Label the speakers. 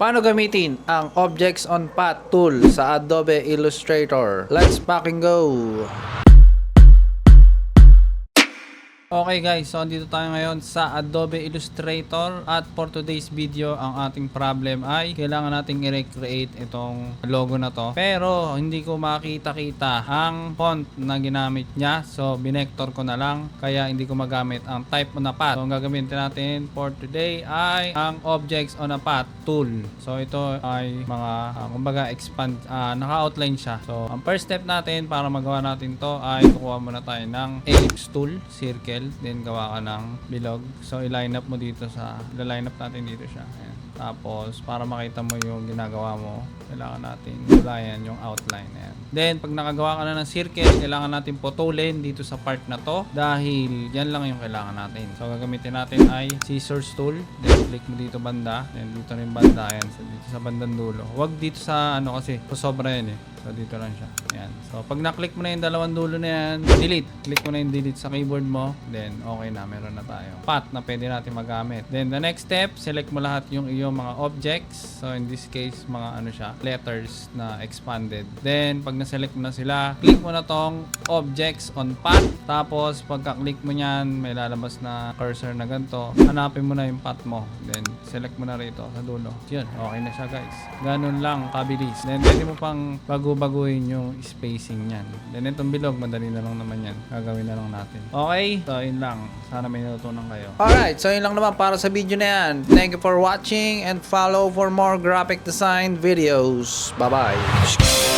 Speaker 1: Paano gamitin ang Objects on Path tool sa Adobe Illustrator? Let's fucking go! Okay guys, so dito tayo ngayon sa Adobe Illustrator at for today's video ang ating problem ay kailangan nating i-recreate itong logo na to, pero hindi ko makita-kita ang font na ginamit niya, so binector ko na lang kaya hindi ko magamit ang type on a path. So ang gagamitin natin for today ay ang Objects on a Path tool. So ito ay mga kumbaga expand, naka-outline siya. So ang first step natin para magawa natin to ay kukuha muna tayo ng ellipse tool, circle, then gawa ka ng bilog. So i-line up mo dito line up natin dito siya. Ayan. Tapos para makita mo yung ginagawa mo, kailangan natin gulayan yung outline. Ayan. Then pag nakagawa ka na ng circle, kailangan natin putulin dito sa part na to dahil yan lang yung kailangan natin. So gagamitin natin ay scissors tool. Then click mo dito banda, then dito rin banda. Ayan, dito sa bandang dulo. Huwag dito sa kasi sobra yan eh. So dito lang siya. Ayan. So pag na-click mo na yung dalawang dulo na yan, delete. Click mo na yung delete sa keyboard mo. Then okay na, meron na tayo path na pwede natin magamit. Then the next step, select mo lahat yung iyong mga objects. So in this case, mga letters na expanded. Then pag na-select mo na sila, click mo na tong objects on path. Tapos pagka-click mo niyan, may lalabas na cursor na ganito. Hanapin mo na yung path mo. Then select mo na rito sa dulo. Yun, okay na siya guys. Ganun lang kabilis. Then pwede mo pang baguhin yung spacing niyan. Then itong bilog, madali na lang naman yan. Gagawin na lang natin. Okay? So yun lang. Sana may natutunan kayo. Alright, so yun lang naman para sa video na yan. Thank you for watching and follow for more graphic design videos. Bye-bye.